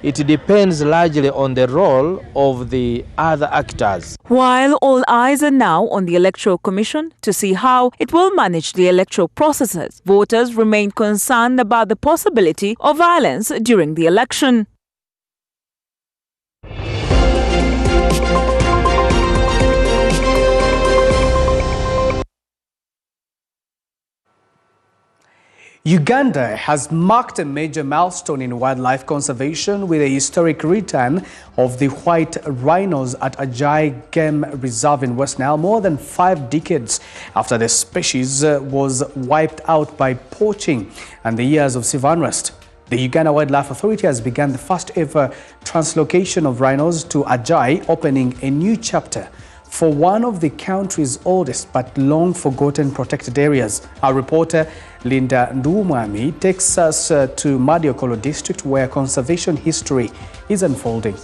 it depends largely on the role of the other actors. While all eyes are now on the Electoral Commission to see how it will manage the electoral processes, voters remain concerned about the possibility of violence during the election. Uganda has marked a major milestone in wildlife conservation with a historic return of the white rhinos at Ajai Game Reserve in West Nile more than 5 decades after the species was wiped out by poaching and the years of civil unrest. The Uganda Wildlife Authority has begun the first ever translocation of rhinos to Ajai, opening a new chapter for one of the country's oldest but long forgotten protected areas. Our reporter Linda Nduumwami takes us to Madiokolo district, where conservation history is unfolding.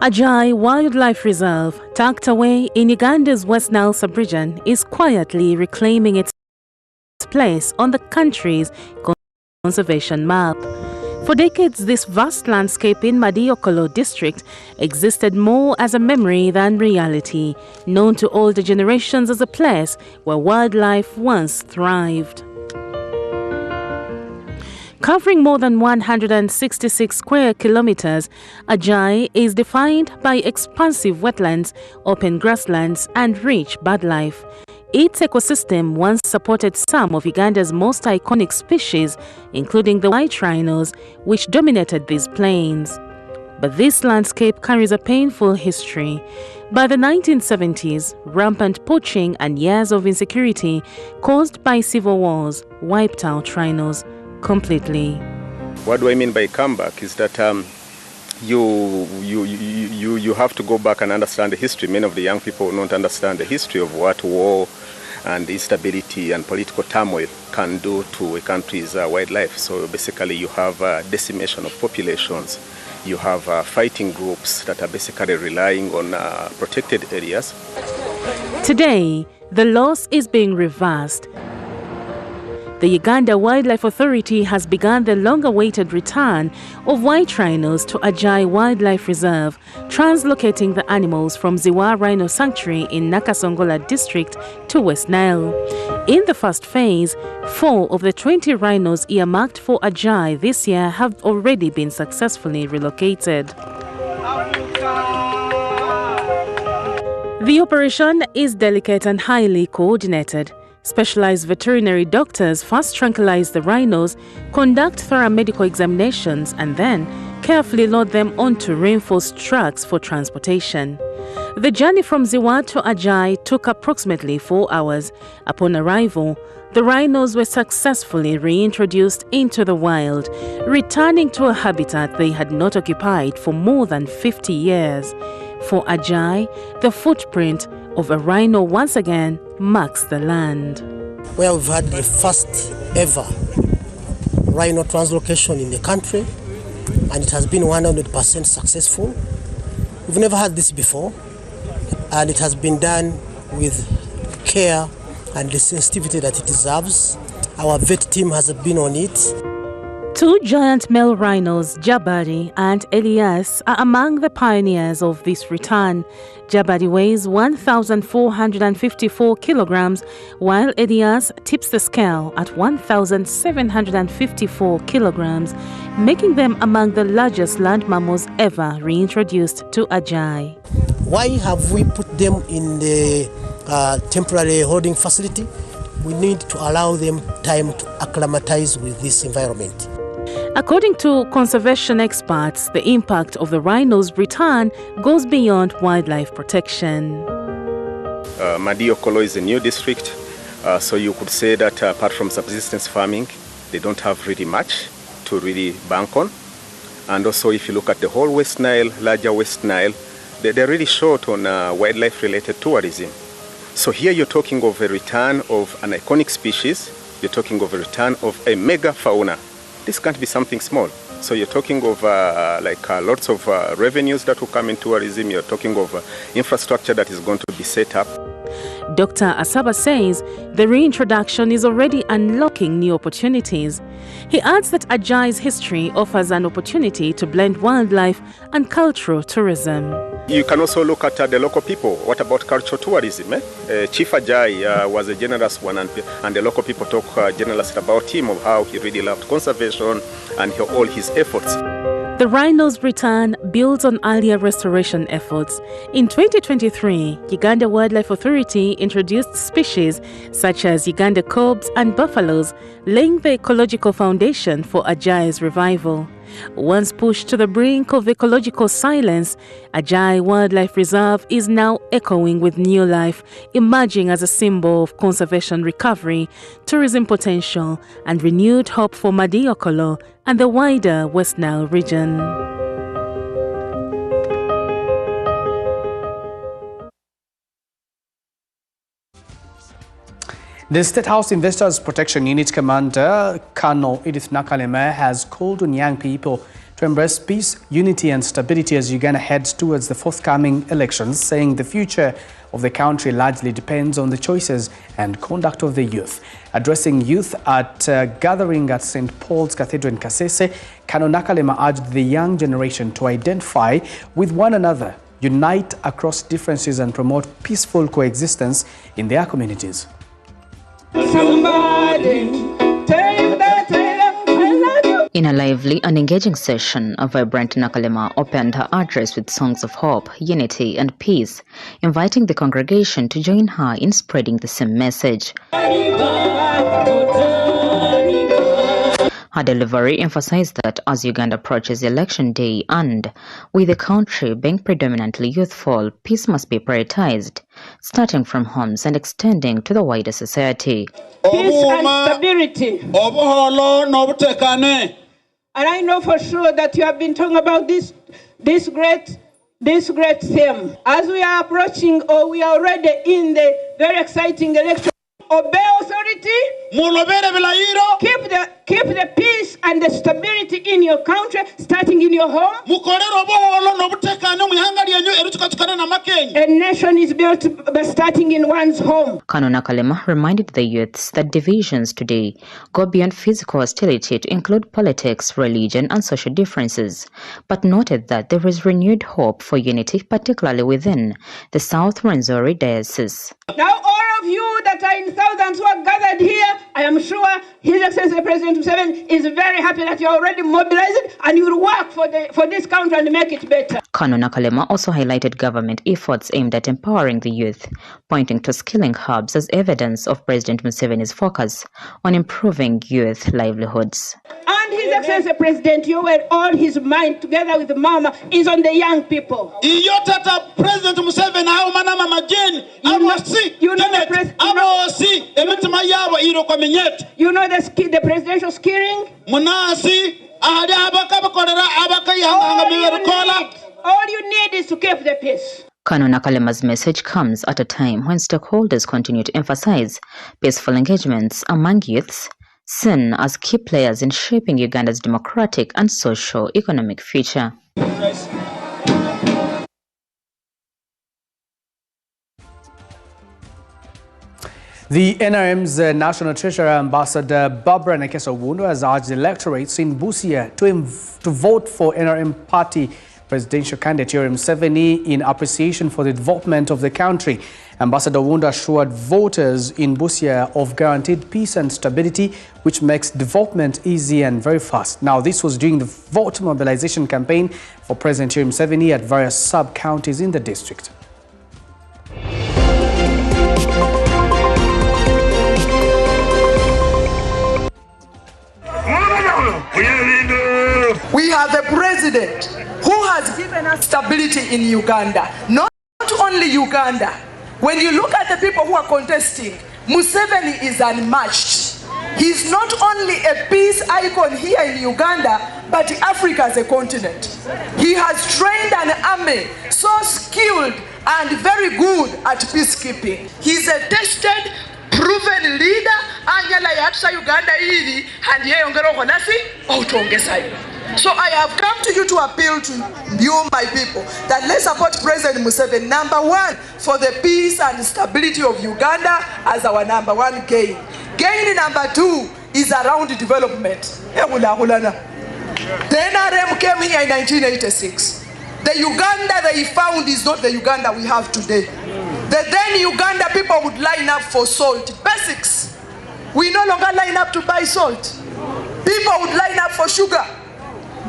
Ajai Wildlife Reserve, tucked away in Uganda's West Nile sub-region, is quietly reclaiming its place on the country's conservation map. For decades, this vast landscape in Madiokolo district existed more as a memory than reality, known to older generations as a place where wildlife once thrived. Covering more than 166 square kilometers, Ajai is defined by expansive wetlands, open grasslands, and rich birdlife. Its ecosystem once supported some of Uganda's most iconic species, including the white rhinos, which dominated these plains. But this landscape carries a painful history. By the 1970s, rampant poaching and years of insecurity caused by civil wars wiped out rhinos completely. What do I mean by comeback is that you have to go back and understand the history. Many of the young people don't understand the history of what war and instability and political turmoil can do to a country's wildlife. So basically you have decimation of populations, you have fighting groups that are basically relying on protected areas. Today, the loss is being reversed. The Uganda Wildlife Authority has begun the long-awaited return of white rhinos to Ajai Wildlife Reserve, translocating the animals from Ziwa Rhino Sanctuary in Nakasongola district to West Nile. In the first phase, 4 of the 20 rhinos earmarked for Ajai this year have already been successfully relocated. The operation is delicate and highly coordinated. Specialized veterinary doctors first tranquilize the rhinos, conduct thorough medical examinations, and then carefully load them onto reinforced trucks for transportation. The journey from Ziwa to Ajai took approximately 4 hours. Upon arrival, the rhinos were successfully reintroduced into the wild, returning to a habitat they had not occupied for more than 50 years. For Ajai, the footprint of a rhino once again marks the land. Where we've had the first ever rhino translocation in the country, and it has been 100% successful. We've never had this before, and it has been done with care and the sensitivity that it deserves. Our vet team has been on it. 2 giant male rhinos, Jabari and Elias, are among the pioneers of this return. Jabari weighs 1,454 kilograms, while Elias tips the scale at 1,754 kilograms, making them among the largest land mammals ever reintroduced to Ajai. Why have we put them in the temporary holding facility? we need to allow them time to acclimatize with this environment. According to conservation experts, the impact of the rhino's return goes beyond wildlife protection. Madiokolo is a new district, so you could say that apart from subsistence farming, they don't have really much to really bank on. And also if you look at the whole West Nile, larger West Nile, they're really short on wildlife-related tourism. So here you're talking of a return of an iconic species, you're talking of a return of a mega fauna. This can't be something small. So you're talking of lots of revenues that will come in tourism, you're talking of infrastructure that is going to be set up. Dr. Asaba says the reintroduction is already unlocking new opportunities. He adds that Ajai's history offers an opportunity to blend wildlife and cultural tourism. You can also look at the local people. What about cultural tourism? Chief Ajai was a generous one, and the local people talk generously about him, of how he really loved conservation and all his efforts. The rhino's return builds on earlier restoration efforts. In 2023, Uganda Wildlife Authority introduced species such as Uganda cobs and buffaloes, laying the ecological foundation for Ajai's revival. Once pushed to the brink of ecological silence, Ajai Wildlife Reserve is now echoing with new life, emerging as a symbol of conservation recovery, tourism potential, and renewed hope for Madiokolo and the wider West Nile region. The State House Investors Protection Unit Commander, Colonel Edith Nakalema, has called on young people to embrace peace, unity and stability as Uganda heads towards the forthcoming elections, saying the future of the country largely depends on the choices and conduct of the youth. Addressing youth at a gathering at St. Paul's Cathedral in Kasese, Colonel Nakalema urged the young generation to identify with one another, unite across differences and promote peaceful coexistence in their communities. In a lively and engaging session, a vibrant Nakalema opened her address with songs of hope, unity and peace, inviting the congregation to join her in spreading the same message. Her delivery emphasized that as Uganda approaches election day and, with the country being predominantly youthful, peace must be prioritized, starting from homes and extending to the wider society. Peace and stability. And I know for sure that you have been talking about this great theme. As we are approaching, or we are already in the very exciting election, obey authority, keep the peace and the stability in your country, starting in your home. A nation is built by starting in one's home. Colonel Nakalema reminded the youths that divisions today go beyond physical hostility to include politics, religion and social differences, but noted that there is renewed hope for unity, particularly within the South Rwenzori Diocese. Now all of you that are in thousands who are gathered here, I am sure His Excellency President Museveni is very happy that you are already mobilized and you will work for this country and make it better. Colonel Nakalema also highlighted government efforts aimed at empowering the youth, pointing to skilling hubs as evidence of President Museveni's focus on improving youth livelihoods. And His Excellency President, you were all his mind together with Mama is on the young people. President Museveni, you know the presidential skilling? All you need is to keep the peace. Colonel Nakalema's message comes at a time when stakeholders continue to emphasize peaceful engagements among youths, seen as key players in shaping Uganda's democratic and socio-economic future. The NRM's National Treasurer Ambassador Barbara Nakesa-Wundo has urged electorates in Busia to vote for NRM party presidential candidate Yoweri Museveni in appreciation for the development of the country. Ambassador Wundo assured voters in Busia of guaranteed peace and stability, which makes development easy and very fast. Now, this was during the vote mobilization campaign for President Yoweri Museveni at various sub-counties in the district. We have a president who has given us stability in Uganda. Not only Uganda. When you look at the people who are contesting, Museveni is unmatched. He's not only a peace icon here in Uganda, but Africa as a continent. He has trained an army so skilled and very good at peacekeeping. He's a tested, proven leader. Anyala yatsa Uganda hili and yeyongera honasi outongesa. So I have come to you to appeal to you, my people, that let's support President Museveni, number one, for the peace and stability of Uganda as our number one gain. Gain number two is around development. The NRM came here in 1986. The Uganda they found is not the Uganda we have today. The then Uganda people would line up for salt. Basics. We no longer line up to buy salt. People would line up for sugar.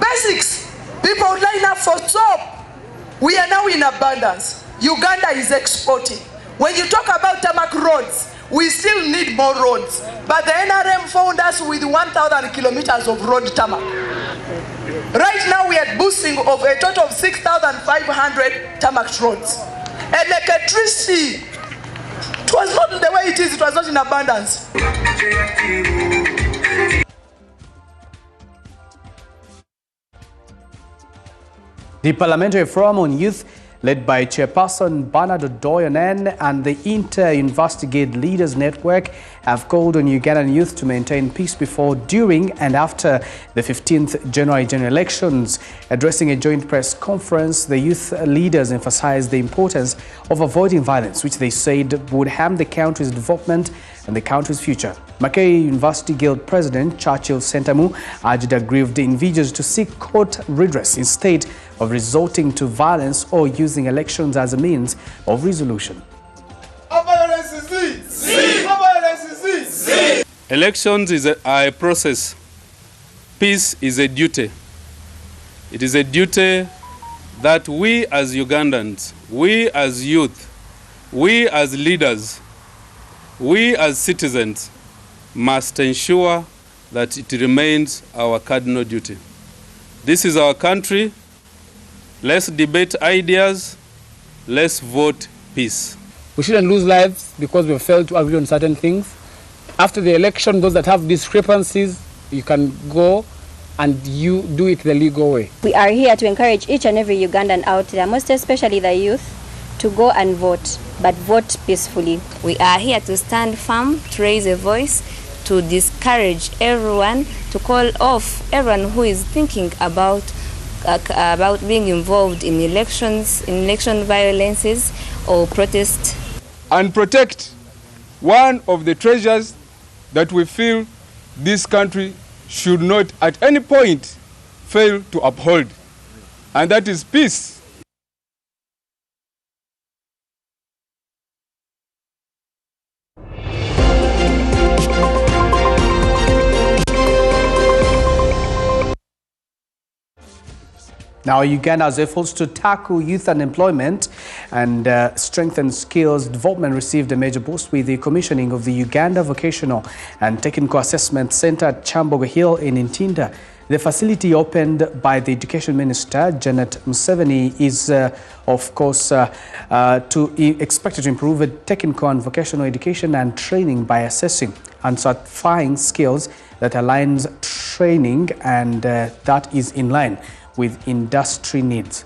Basics. People would line up for soap. We are now in abundance. Uganda is exporting. When you talk about tarmac roads, we still need more roads. But the NRM found us with 1,000 kilometers of road tarmac. Right now we are boosting of a total of 6,500 tarmac roads. Electricity, it was not the way it is, it was not in abundance. The Parliamentary Forum on Youth, led by Chairperson Bernard Odoyonen and the Inter-University Leaders Network, have called on Ugandan youth to maintain peace before, during and after the 15th January general elections. Addressing a joint press conference, the youth leaders emphasized the importance of avoiding violence, which they said would harm the country's development and the country's future. Mackay University Guild President Churchill Sentamu urged aggrieved individuals to seek court redress instead of resorting to violence or using elections as a means of resolution. Elections are a process. Peace is a duty. It is a duty that we as Ugandans, we as youth, we as leaders, we as citizens must ensure that it remains our cardinal duty. This is our country. Let's debate ideas. Let's vote peace. We shouldn't lose lives because we failed to agree on certain things. After the election, those that have discrepancies, you can go and you do it the legal way. We are here to encourage each and every Ugandan out there, most especially the youth, to go and vote, but vote peacefully. We are here to stand firm, to raise a voice, to discourage everyone, to call off everyone who is thinking about being involved in elections, in election violences or protest. And protect one of the treasures that we feel this country should not at any point fail to uphold, and that is peace. Now, Uganda's efforts to tackle youth unemployment and strengthen skills development received a major boost with the commissioning of the Uganda Vocational and Technical Assessment Center at Chambogo Hill in Ntinda. The facility, opened by the Education Minister, Janet Museveni, is, of course, expected to improve technical and vocational education and training by assessing and certifying skills that aligns training and that is in line with industry needs.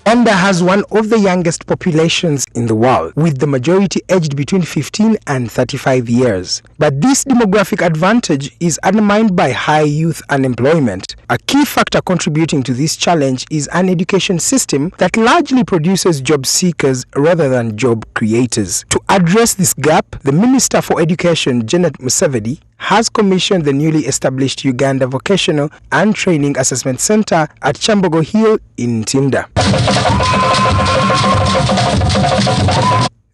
Uganda has one of the youngest populations in the world, with the majority aged between 15 and 35 years. But this demographic advantage is undermined by high youth unemployment. A key factor contributing to this challenge is an education system that largely produces job seekers rather than job creators. To address this gap, the Minister for Education, Janet Museveni, has commissioned the newly established Uganda Vocational and Training Assessment Center at Chambogo Hill in Ntinda.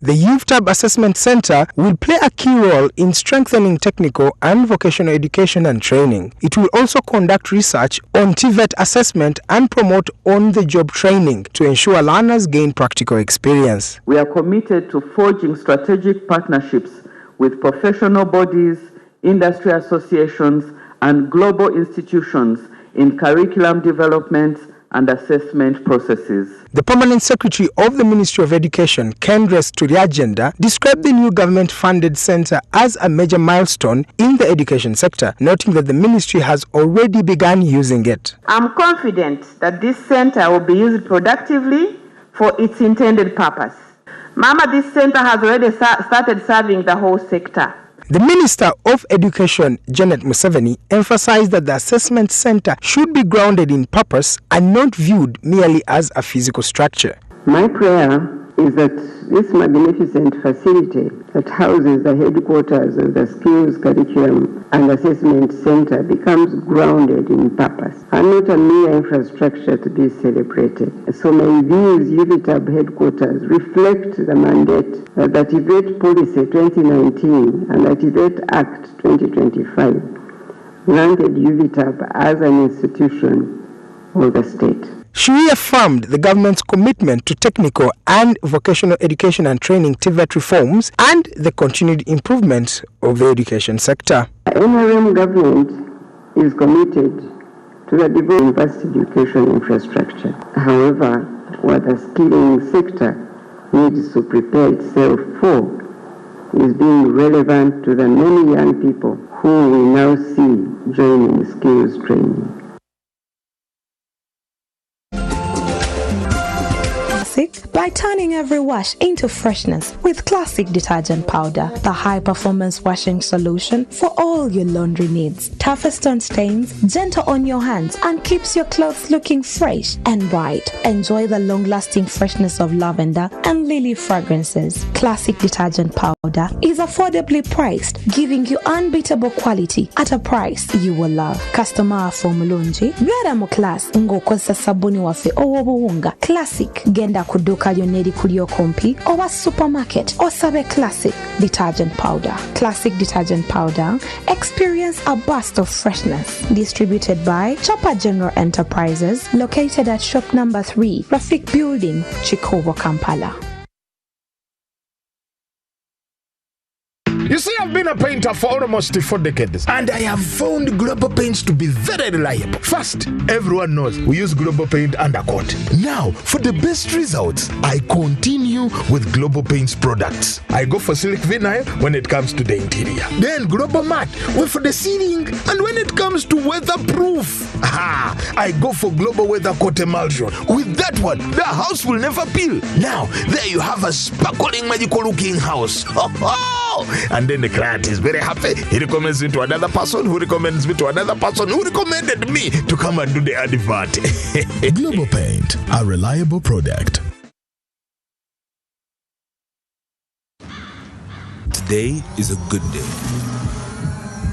The UVTAB Assessment Center will play a key role in strengthening technical and vocational education and training. It will also conduct research on TVET assessment and promote on-the-job training to ensure learners gain practical experience. We are committed to forging strategic partnerships with professional bodies, industry associations, and global institutions in curriculum development and assessment processes. The Permanent Secretary of the Ministry of Education, Kendras Turiagenda, described the new government-funded center as a major milestone in the education sector, noting that the ministry has already begun using it. I'm confident that this center will be used productively for its intended purpose. Mama, this center has already started serving the whole sector. The Minister of Education, Janet Museveni, emphasized that the assessment center should be grounded in purpose and not viewed merely as a physical structure. My prayer is that this magnificent facility that houses the headquarters of the Skills Curriculum and Assessment Center becomes grounded in purpose and not a mere infrastructure to be celebrated. So may these UVTAB headquarters reflect the mandate that the TVET Policy 2019 and the TVET Act 2025 granted UVTAB as an institution of the state. She reaffirmed the government's commitment to technical and vocational education and training TVET reforms and the continued improvement of the education sector. The NRM government is committed to the development of university education infrastructure. However, what the skilling sector needs to prepare itself for is being relevant to the many young people who we now see joining skills training. By turning every wash into freshness with Classic Detergent Powder, the high-performance washing solution for all your laundry needs. Toughest on stains, gentle on your hands, and keeps your clothes looking fresh and bright. Enjoy the long-lasting freshness of lavender and lily fragrances. Classic Detergent Powder is affordably priced, giving you unbeatable quality at a price you will love. Customer formulunji, gwera mu class ngokozesa sabuni wafe owobuwunga. Classic genda kuduka lyonneri kulyo kompi owa supermarket osabe Classic Detergent Powder. Classic Detergent Powder, experience a burst of freshness. Distributed by Chopper General Enterprises, located at shop number 3, Rafik Building, Chikovo, Kampala. You see, I've been a painter for almost 4 decades, and I have found Global Paints to be very reliable. First, everyone knows we use Global Paint undercoat. Now, for the best results, I continue with Global Paints products. I go for Silk Vinyl when it comes to the interior. Then Global Matte for the ceiling, and when it comes to weatherproof, I go for Global Weather Coat Emulsion. With that one, the house will never peel. Now, there you have a sparkling, magical-looking house. And then the client is very happy. He recommends me to another person who recommends me to another person who recommended me to come and do the advert. Global Paint, a reliable product. Today is a good day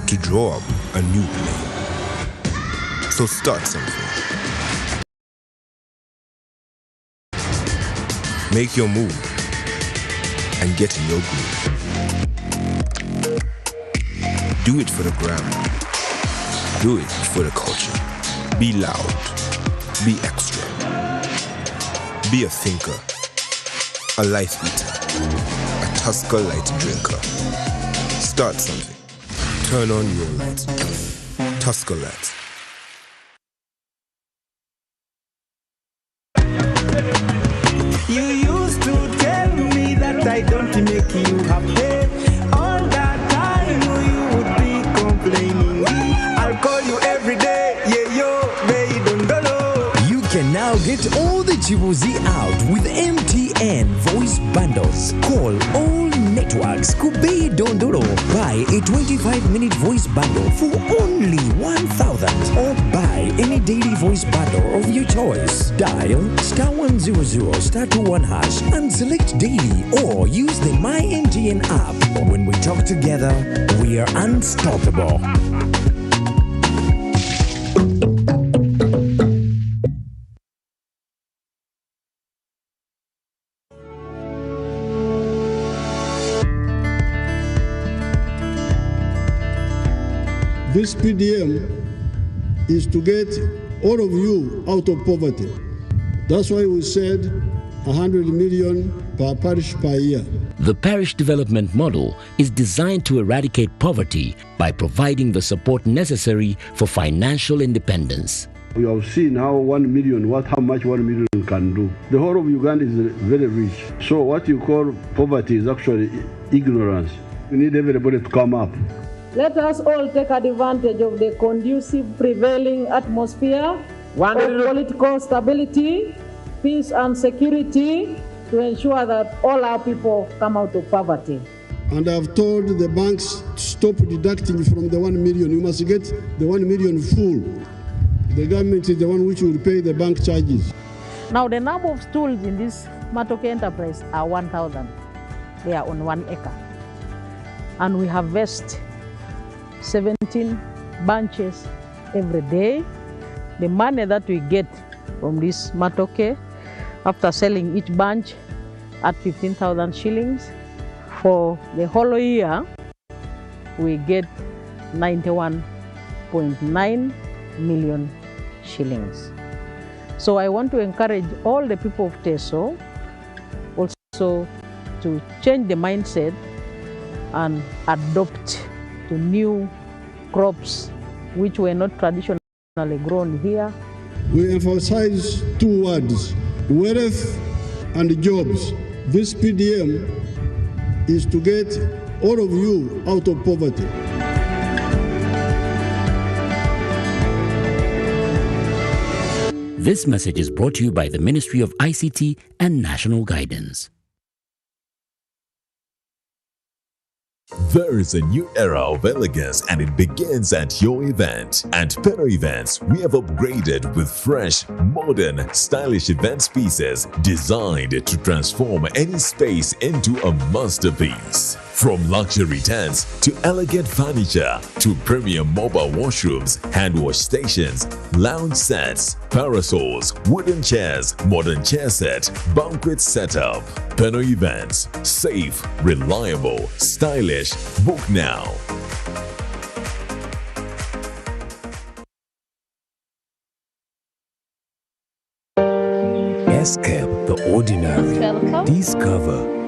to draw up a new play. So start something. Make your move and get in your groove. Do it for the gram. Do it for the culture. Be loud. Be extra. Be a thinker. A life eater. A Tusker light drinker. Start something. Turn on your lights. Tusker lights. You used to tell me that I don't make you happy. All that time you would be complaining. I'll call you every day. Yeah, yo, baby, don't go. You can now get all the Chibuzi out with MTN voice bundles. Call all networks. Kubei Dondoro. Buy a 25-minute voice bundle for only 1,000, or buy any daily voice bundle of your choice. Dial *100 *21# and select daily, or use the My MTN app. When we talk together, we are unstoppable. This PDM is to get all of you out of poverty. That's why we said 100 million per parish per year. The parish development model is designed to eradicate poverty by providing the support necessary for financial independence. We have seen how 1 million, how much 1 million can do. The whole of Uganda is very rich. So what you call poverty is actually ignorance. We need everybody to come up. Let us all take advantage of the conducive prevailing atmosphere of political stability, peace and security to ensure that all our people come out of poverty. And I've told the banks to stop deducting from the 1 million. You must get the 1 million full. The government is the one which will pay the bank charges. Now the number of stools in this Matoke enterprise are 1,000. They are on 1 acre. And we harvest 17 bunches every day. The money that we get from this Matoke, after selling each bunch at 15,000 shillings, for the whole year, we get 91.9 million shillings. So I want to encourage all the people of Teso also to change the mindset and adopt to new crops which were not traditionally grown here. We emphasize 2 words, wealth and jobs. This PDM is to get all of you out of poverty. This message is brought to you by the Ministry of ICT and National Guidance. There is a new era of elegance and it begins at your event. At Peno Events, we have upgraded with fresh, modern, stylish event pieces designed to transform any space into a masterpiece. From luxury tents to elegant furniture to premium mobile washrooms, hand wash stations, lounge sets, parasols, wooden chairs, modern chair set, banquet setup. Peno Events. Safe, reliable, stylish. Book now. Escape the ordinary. Welcome. Discover